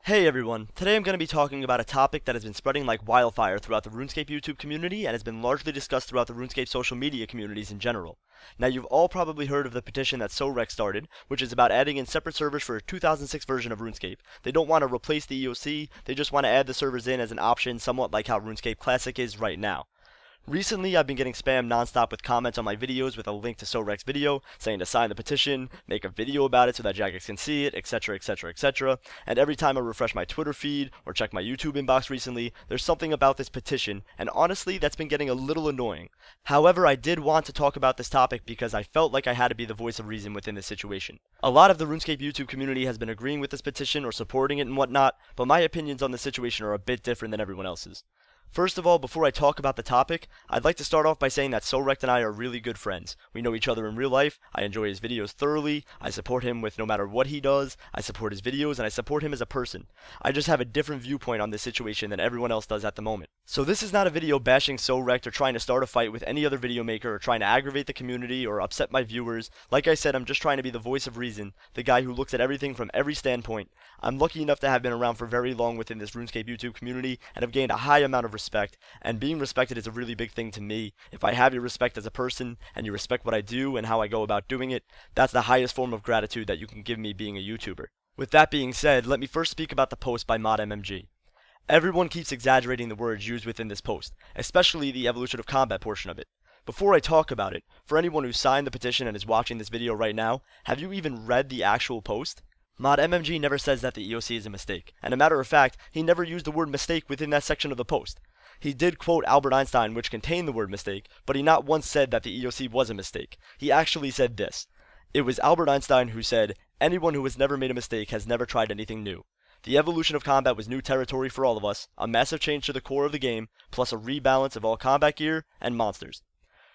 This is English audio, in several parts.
Hey everyone, today I'm going to be talking about a topic that has been spreading like wildfire throughout the RuneScape YouTube community and has been largely discussed throughout the RuneScape social media communities in general. Now you've all probably heard of the petition that SoRec started, which is about adding in separate servers for a 2006 version of RuneScape. They don't want to replace the EoC, they just want to add the servers in as an option, somewhat like how RuneScape Classic is right now. Recently, I've been getting spammed nonstop with comments on my videos with a link to SoRec's video, saying to sign the petition, make a video about it so that Jagex can see it, etc, etc, etc, and every time I refresh my Twitter feed, or check my YouTube inbox recently, there's something about this petition, and honestly, that's been getting a little annoying. However, I did want to talk about this topic because I felt like I had to be the voice of reason within this situation. A lot of the RuneScape YouTube community has been agreeing with this petition or supporting it and whatnot, but my opinions on the situation are a bit different than everyone else's. First of all, before I talk about the topic, I'd like to start off by saying that SoRec and I are really good friends. We know each other in real life, I enjoy his videos thoroughly, I support him with no matter what he does, I support his videos, and I support him as a person. I just have a different viewpoint on this situation than everyone else does at the moment. So this is not a video bashing SoRec or trying to start a fight with any other video maker or trying to aggravate the community or upset my viewers. Like I said, I'm just trying to be the voice of reason, the guy who looks at everything from every standpoint. I'm lucky enough to have been around for very long within this RuneScape YouTube community and have gained a high amount of respect, and being respected is a really big thing to me. If I have your respect as a person, and you respect what I do and how I go about doing it, that's the highest form of gratitude that you can give me being a YouTuber. With that being said, let me first speak about the post by ModMMG. Everyone keeps exaggerating the words used within this post, especially the evolution of combat portion of it. Before I talk about it, for anyone who signed the petition and is watching this video right now, have you even read the actual post? ModMMG never says that the EoC is a mistake, and a matter of fact, he never used the word mistake within that section of the post. He did quote Albert Einstein, which contained the word mistake, but he not once said that the EoC was a mistake. He actually said this: "It was Albert Einstein who said, 'Anyone who has never made a mistake has never tried anything new.' The evolution of combat was new territory for all of us, a massive change to the core of the game, plus a rebalance of all combat gear and monsters.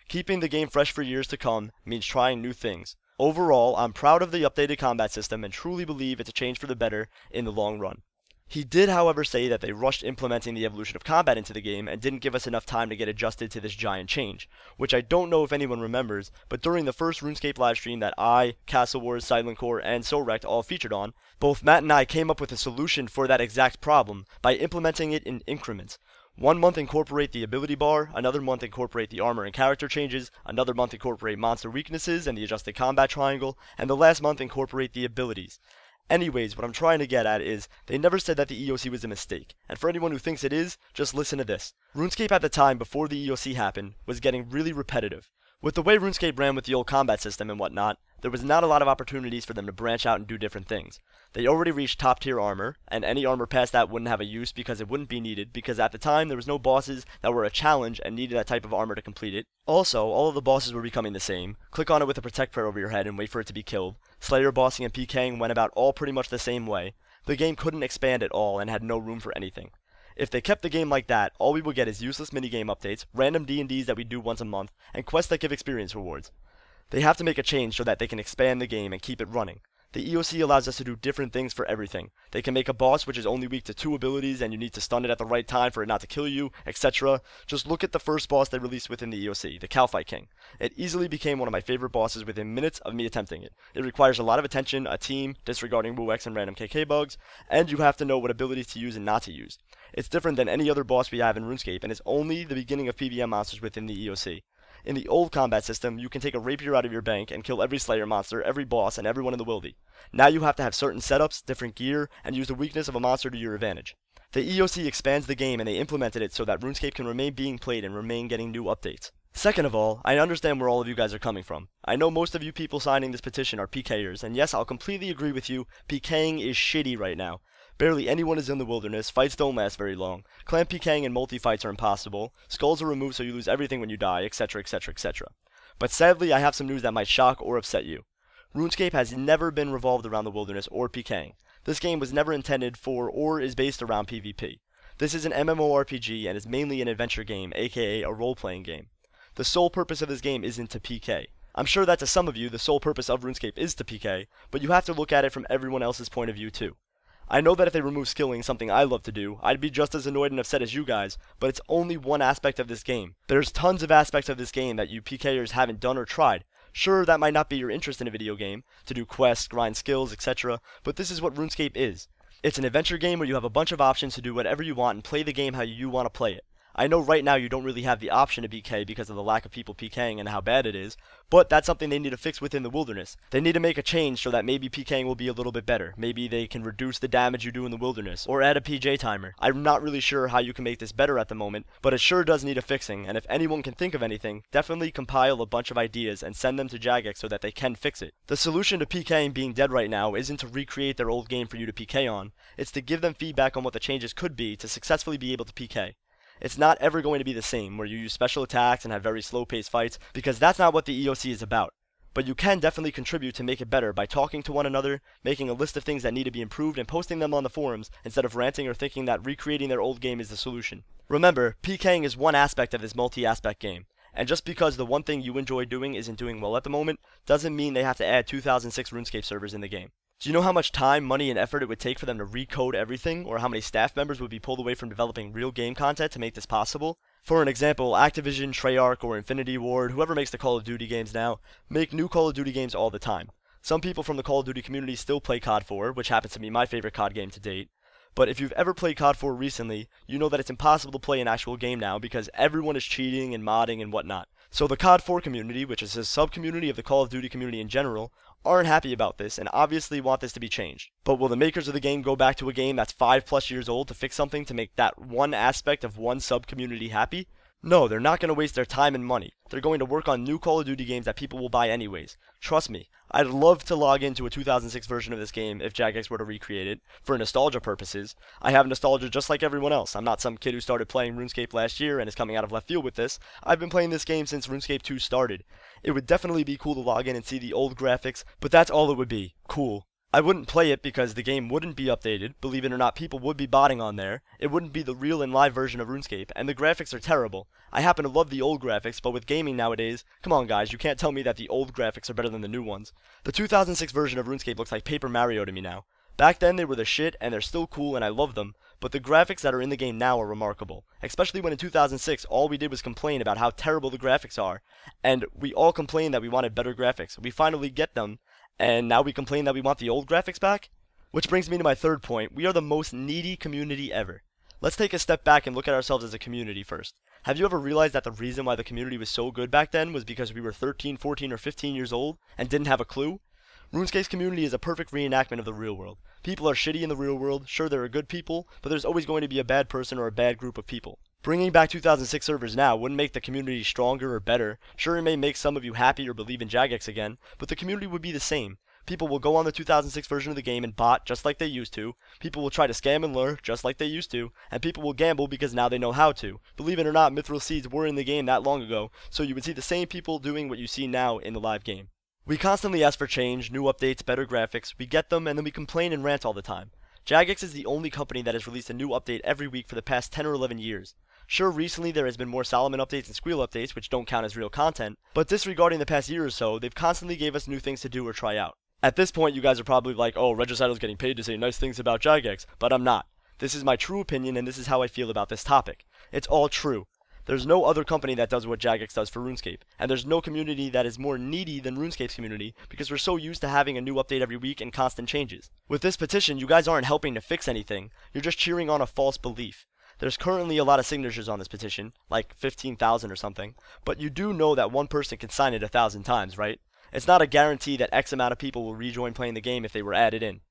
Keeping the game fresh for years to come means trying new things. Overall, I'm proud of the updated combat system and truly believe it's a change for the better in the long run." He did, however, say that they rushed implementing the evolution of combat into the game and didn't give us enough time to get adjusted to this giant change, which I don't know if anyone remembers, but during the first RuneScape livestream that I, Castle Wars, Silent Core, and SoRec all featured on, both Matt and I came up with a solution for that exact problem by implementing it in increments. 1 month incorporate the ability bar, another month incorporate the armor and character changes, another month incorporate monster weaknesses and the adjusted combat triangle, and the last month incorporate the abilities. Anyways, what I'm trying to get at is, they never said that the EoC was a mistake, and for anyone who thinks it is, just listen to this. RuneScape at the time before the EoC happened was getting really repetitive. With the way RuneScape ran with the old combat system and whatnot, there was not a lot of opportunities for them to branch out and do different things. They already reached top tier armor, and any armor past that wouldn't have a use because it wouldn't be needed, because at the time there was no bosses that were a challenge and needed that type of armor to complete it. Also, all of the bosses were becoming the same. Click on it with a protect prayer over your head and wait for it to be killed. Slayer bossing and PKing went about all pretty much the same way. The game couldn't expand at all and had no room for anything. If they kept the game like that, all we would get is useless minigame updates, random D&Ds that we do once a month, and quests that give experience rewards. They have to make a change so that they can expand the game and keep it running. The EoC allows us to do different things for everything. They can make a boss which is only weak to 2 abilities and you need to stun it at the right time for it not to kill you, etc. Just look at the first boss they released within the EoC, the Cowfight King. It easily became one of my favorite bosses within minutes of me attempting it. It requires a lot of attention, a team, disregarding WooX and random KK bugs, and you have to know what abilities to use and not to use. It's different than any other boss we have in RuneScape and is only the beginning of PvM monsters within the EoC. In the old combat system, you can take a rapier out of your bank and kill every Slayer monster, every boss, and everyone in the wildy. Now you have to have certain setups, different gear, and use the weakness of a monster to your advantage. The EoC expands the game and they implemented it so that RuneScape can remain being played and remain getting new updates. Second of all, I understand where all of you guys are coming from. I know most of you people signing this petition are PKers, and yes, I'll completely agree with you, PKing is shitty right now. Barely anyone is in the wilderness, fights don't last very long, clan PKing and multi-fights are impossible, skulls are removed so you lose everything when you die, etc, etc, etc. But sadly, I have some news that might shock or upset you. RuneScape has never been revolved around the wilderness or PKing. This game was never intended for or is based around PvP. This is an MMORPG and is mainly an adventure game, aka a role-playing game. The sole purpose of this game isn't to PK. I'm sure that to some of you, the sole purpose of RuneScape is to PK, but you have to look at it from everyone else's point of view too. I know that if they remove skilling, something I love to do, I'd be just as annoyed and upset as you guys, but it's only one aspect of this game. There's tons of aspects of this game that you PKers haven't done or tried. Sure, that might not be your interest in a video game, to do quests, grind skills, etc., but this is what RuneScape is. It's an adventure game where you have a bunch of options to do whatever you want and play the game how you want to play it. I know right now you don't really have the option to PK because of the lack of people PKing and how bad it is, but that's something they need to fix within the wilderness. They need to make a change so that maybe PKing will be a little bit better. Maybe they can reduce the damage you do in the wilderness, or add a PJ timer. I'm not really sure how you can make this better at the moment, but it sure does need a fixing, and if anyone can think of anything, definitely compile a bunch of ideas and send them to Jagex so that they can fix it. The solution to PKing being dead right now isn't to recreate their old game for you to PK on, it's to give them feedback on what the changes could be to successfully be able to PK. It's not ever going to be the same, where you use special attacks and have very slow-paced fights, because that's not what the EoC is about. But you can definitely contribute to make it better by talking to one another, making a list of things that need to be improved, and posting them on the forums, instead of ranting or thinking that recreating their old game is the solution. Remember, PKing is one aspect of this multi-aspect game, and just because the one thing you enjoy doing isn't doing well at the moment, doesn't mean they have to add 2006 RuneScape servers in the game. Do you know how much time, money, and effort it would take for them to recode everything, or how many staff members would be pulled away from developing real game content to make this possible? For an example, Activision, Treyarch, or Infinity Ward, whoever makes the Call of Duty games now, make new Call of Duty games all the time. Some people from the Call of Duty community still play COD 4, which happens to be my favorite COD game to date. But if you've ever played COD 4 recently, you know that it's impossible to play an actual game now because everyone is cheating and modding and whatnot. So the COD 4 community, which is a sub-community of the Call of Duty community in general, aren't happy about this and obviously want this to be changed. But will the makers of the game go back to a game that's 5+ years old to fix something to make that one aspect of one sub-community happy? No, they're not going to waste their time and money. They're going to work on new Call of Duty games that people will buy anyways. Trust me, I'd love to log into a 2006 version of this game if Jagex were to recreate it, for nostalgia purposes. I have nostalgia just like everyone else. I'm not some kid who started playing RuneScape last year and is coming out of left field with this. I've been playing this game since RuneScape 2 started. It would definitely be cool to log in and see the old graphics, but that's all it would be. Cool. I wouldn't play it because the game wouldn't be updated. Believe it or not, people would be botting on there. It wouldn't be the real and live version of RuneScape, and the graphics are terrible. I happen to love the old graphics, but with gaming nowadays, come on guys, you can't tell me that the old graphics are better than the new ones. The 2006 version of RuneScape looks like Paper Mario to me now. Back then they were the shit, and they're still cool and I love them, but the graphics that are in the game now are remarkable. Especially when in 2006 all we did was complain about how terrible the graphics are, and we all complained that we wanted better graphics. We finally get them, and now we complain that we want the old graphics back? Which brings me to my third point. We are the most needy community ever. Let's take a step back and look at ourselves as a community first. Have you ever realized that the reason why the community was so good back then was because we were 13, 14, or 15 years old and didn't have a clue? RuneScape's community is a perfect reenactment of the real world. People are shitty in the real world. Sure, there are good people, but there's always going to be a bad person or a bad group of people. Bringing back 2006 servers now wouldn't make the community stronger or better. Sure, it may make some of you happy or believe in Jagex again, but the community would be the same. People will go on the 2006 version of the game and bot just like they used to. People will try to scam and lure just like they used to. And people will gamble because now they know how to. Believe it or not, Mithril Seeds were in the game that long ago, so you would see the same people doing what you see now in the live game. We constantly ask for change, new updates, better graphics. We get them and then we complain and rant all the time. Jagex is the only company that has released a new update every week for the past 10 or 11 years. Sure, recently there has been more Solomon updates and Squeal updates, which don't count as real content, but disregarding the past year or so, they've constantly gave us new things to do or try out. At this point, you guys are probably like, oh, Regicidal's getting paid to say nice things about Jagex, but I'm not. This is my true opinion, and this is how I feel about this topic. It's all true. There's no other company that does what Jagex does for RuneScape, and there's no community that is more needy than RuneScape's community, because we're so used to having a new update every week and constant changes. With this petition, you guys aren't helping to fix anything, you're just cheering on a false belief. There's currently a lot of signatures on this petition, like 15,000 or something, but you do know that one person can sign it 1,000 times, right? It's not a guarantee that X amount of people will rejoin playing the game if they were added in.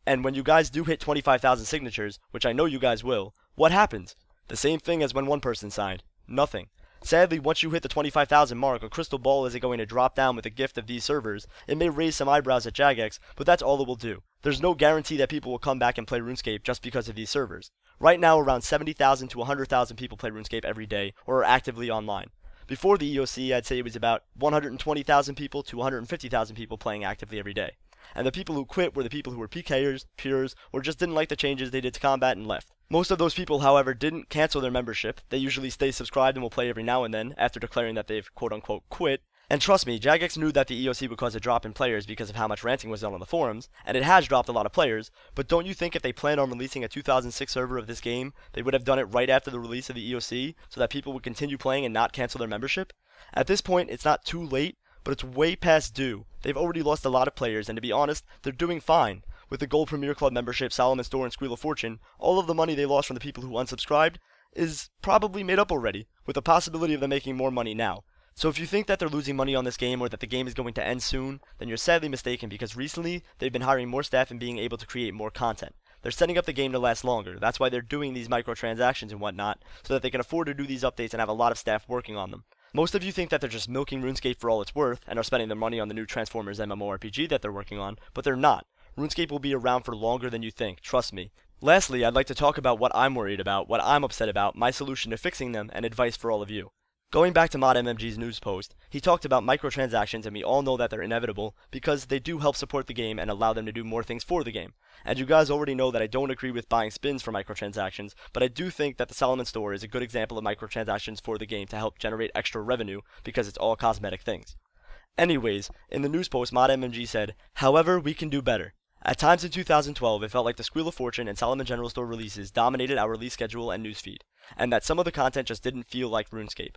And when you guys do hit 25,000 signatures, which I know you guys will, what happens? The same thing as when one person signed. Nothing. Sadly, once you hit the 25,000 mark, a crystal ball isn't going to drop down with a gift of these servers. It may raise some eyebrows at Jagex, but that's all it will do. There's no guarantee that people will come back and play RuneScape just because of these servers. Right now, around 70,000 to 100,000 people play RuneScape every day, or are actively online. Before the EoC, I'd say it was about 120,000 people to 150,000 people playing actively every day. And the people who quit were the people who were PKers, peers, or just didn't like the changes they did to combat and left. Most of those people, however, didn't cancel their membership. They usually stay subscribed and will play every now and then, after declaring that they've quote-unquote quit. And trust me, Jagex knew that the EoC would cause a drop in players because of how much ranting was done on the forums, and it has dropped a lot of players, but don't you think if they planned on releasing a 2006 server of this game, they would have done it right after the release of the EoC, so that people would continue playing and not cancel their membership? At this point, it's not too late, but it's way past due. They've already lost a lot of players, and to be honest, they're doing fine. with the Gold Premier Club membership, Solomon Store, and Squeal of Fortune, all of the money they lost from the people who unsubscribed is probably made up already, with the possibility of them making more money now. So if you think that they're losing money on this game or that the game is going to end soon, then you're sadly mistaken, because recently they've been hiring more staff and being able to create more content. They're setting up the game to last longer. That's why they're doing these microtransactions and whatnot, so that they can afford to do these updates and have a lot of staff working on them. Most of you think that they're just milking RuneScape for all it's worth and are spending their money on the new Transformers MMORPG that they're working on, but they're not. RuneScape will be around for longer than you think, trust me. Lastly, I'd like to talk about what I'm worried about, what I'm upset about, my solution to fixing them, and advice for all of you. Going back to ModMMG's news post, he talked about microtransactions, and we all know that they're inevitable because they do help support the game and allow them to do more things for the game. And you guys already know that I don't agree with buying spins for microtransactions, but I do think that the Solomon Store is a good example of microtransactions for the game to help generate extra revenue because it's all cosmetic things. Anyways, in the news post, ModMMG said, "However, we can do better. At times in 2012, it felt like the Squeal of Fortune and Solomon General Store releases dominated our release schedule and newsfeed, and that some of the content just didn't feel like RuneScape.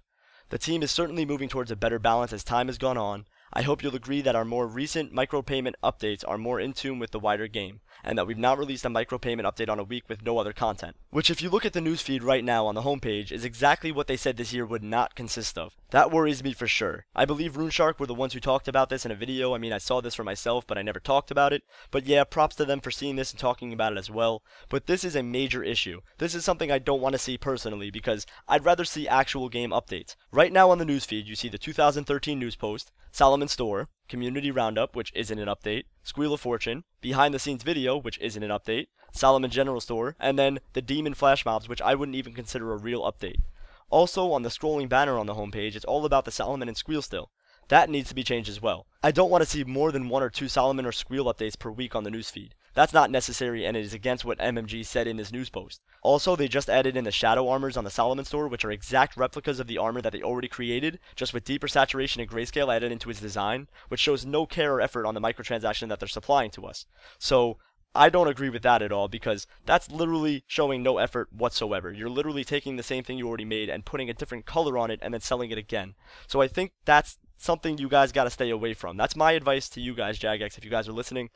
The team is certainly moving towards a better balance as time has gone on. I hope you'll agree that our more recent micropayment updates are more in tune with the wider game, and that we've not released a micropayment update on a week with no other content." Which, if you look at the newsfeed right now on the homepage, is exactly what they said this year would not consist of. That worries me for sure. I believe RuneShark were the ones who talked about this in a video. I mean, I saw this for myself, but I never talked about it. But yeah, props to them for seeing this and talking about it as well. But this is a major issue. This is something I don't want to see personally, because I'd rather see actual game updates. Right now on the newsfeed, you see the 2013 news post, Solomon Store, Community Roundup, which isn't an update, Squeal of Fortune, Behind the Scenes Video, which isn't an update, Solomon General Store, and then the Demon Flash Mobs, which I wouldn't even consider a real update. Also, on the scrolling banner on the homepage, it's all about the Solomon and Squeal still. That needs to be changed as well. I don't want to see more than 1 or 2 Solomon or Squeal updates per week on the newsfeed. That's not necessary, and it is against what MMG said in this news post. Also, they just added in the shadow armors on the Solomon Store, which are exact replicas of the armor that they already created, just with deeper saturation and grayscale added into its design, which shows no care or effort on the microtransaction that they're supplying to us. So, I don't agree with that at all, because that's literally showing no effort whatsoever. You're literally taking the same thing you already made and putting a different color on it and then selling it again. So I think that's something you guys got to stay away from. That's my advice to you guys, Jagex, if you guys are listening.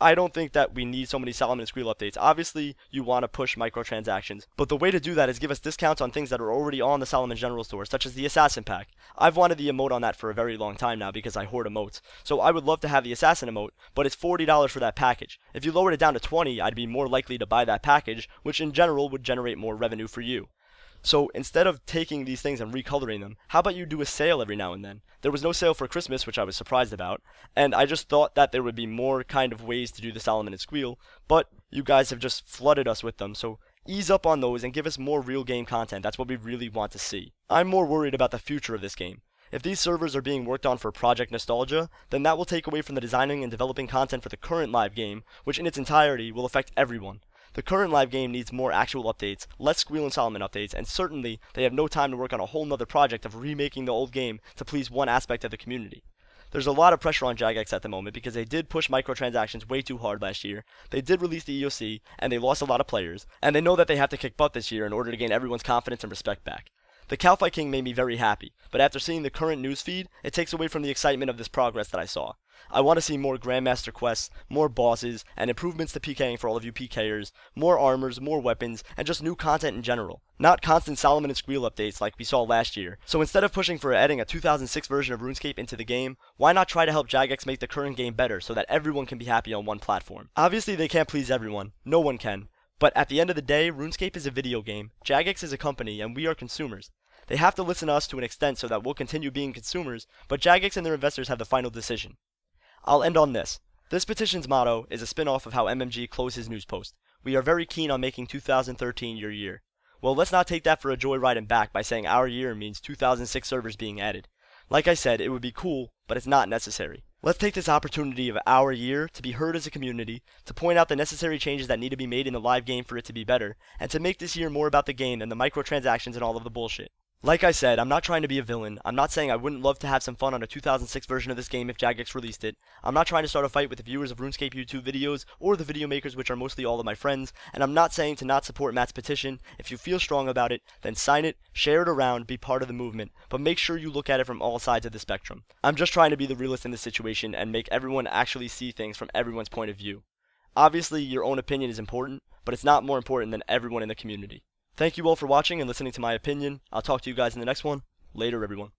I don't think that we need so many Solomon and Squeal updates. Obviously, you want to push microtransactions, but the way to do that is give us discounts on things that are already on the Solomon General Store, such as the Assassin Pack. I've wanted the emote on that for a very long time now because I hoard emotes, so I would love to have the Assassin emote, but it's $40 for that package. If you lowered it down to $20, I'd be more likely to buy that package, which in general would generate more revenue for you. So instead of taking these things and recoloring them, how about you do a sale every now and then? There was no sale for Christmas, which I was surprised about, and I just thought that there would be more kind of ways to do the Solomon and Squeal, but you guys have just flooded us with them, so ease up on those and give us more real game content. That's what we really want to see. I'm more worried about the future of this game. If these servers are being worked on for Project Nostalgia, then that will take away from the designing and developing content for the current live game, which in its entirety will affect everyone. The current live game needs more actual updates, less Squeal and Solomon updates, and certainly they have no time to work on a whole nother project of remaking the old game to please one aspect of the community. There's a lot of pressure on Jagex at the moment because they did push microtransactions way too hard last year, they did release the EoC, and they lost a lot of players, and they know that they have to kick butt this year in order to gain everyone's confidence and respect back. The Calphi King made me very happy, but after seeing the current newsfeed, it takes away from the excitement of this progress that I saw. I want to see more Grandmaster quests, more bosses, and improvements to PKing for all of you PKers, more armors, more weapons, and just new content in general. Not constant Solomon and Squeal updates like we saw last year. So instead of pushing for adding a 2006 version of RuneScape into the game, why not try to help Jagex make the current game better so that everyone can be happy on one platform? Obviously they can't please everyone, no one can. But at the end of the day, RuneScape is a video game, Jagex is a company, and we are consumers. They have to listen to us to an extent so that we'll continue being consumers, but Jagex and their investors have the final decision. I'll end on this. This petition's motto is a spin-off of how MMG closed his news post. We are very keen on making 2013 your year. Well, let's not take that for a joyride and back by saying our year means 2006 servers being added. Like I said, it would be cool, but it's not necessary. Let's take this opportunity of our year to be heard as a community, to point out the necessary changes that need to be made in the live game for it to be better, and to make this year more about the game than the microtransactions and all of the bullshit. Like I said, I'm not trying to be a villain. I'm not saying I wouldn't love to have some fun on a 2006 version of this game if Jagex released it. I'm not trying to start a fight with the viewers of RuneScape YouTube videos or the video makers, which are mostly all of my friends, and I'm not saying to not support Matt's petition. If you feel strong about it, then sign it, share it around, be part of the movement, but make sure you look at it from all sides of the spectrum. I'm just trying to be the realist in this situation and make everyone actually see things from everyone's point of view. Obviously, your own opinion is important, but it's not more important than everyone in the community. Thank you all for watching and listening to my opinion. I'll talk to you guys in the next one. Later, everyone.